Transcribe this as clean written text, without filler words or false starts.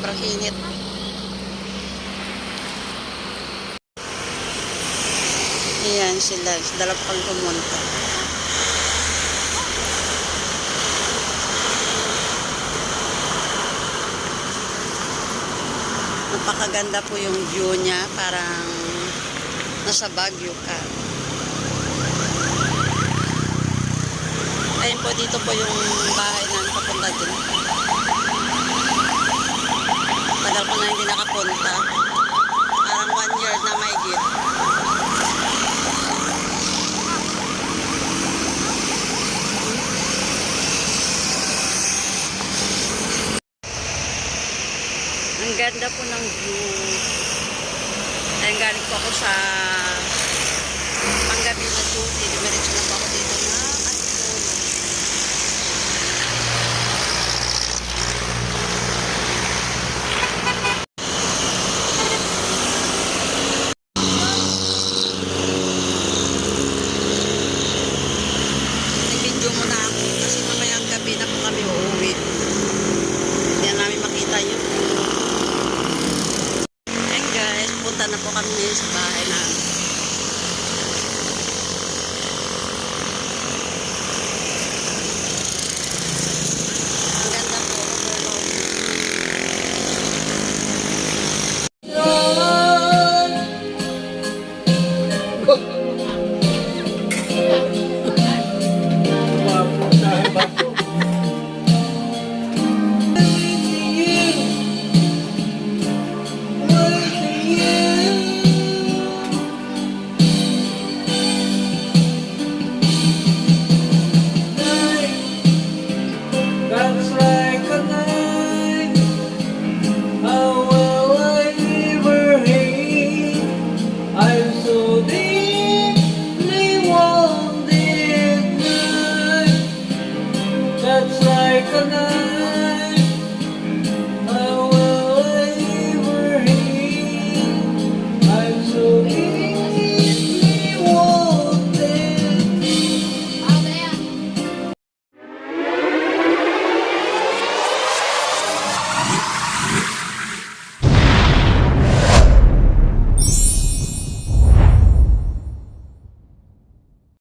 sobrang init. Ayan sila, dalawa pang pumunta. Napakaganda po yung view niya, parang nasa Baguio ka. Ayun po, dito po yung bahay na papunta dun. Tagal ko na hindi nakapunta. Parang 1 year na mahigit. Ang ganda po ng view. Ayun, galing po ako sa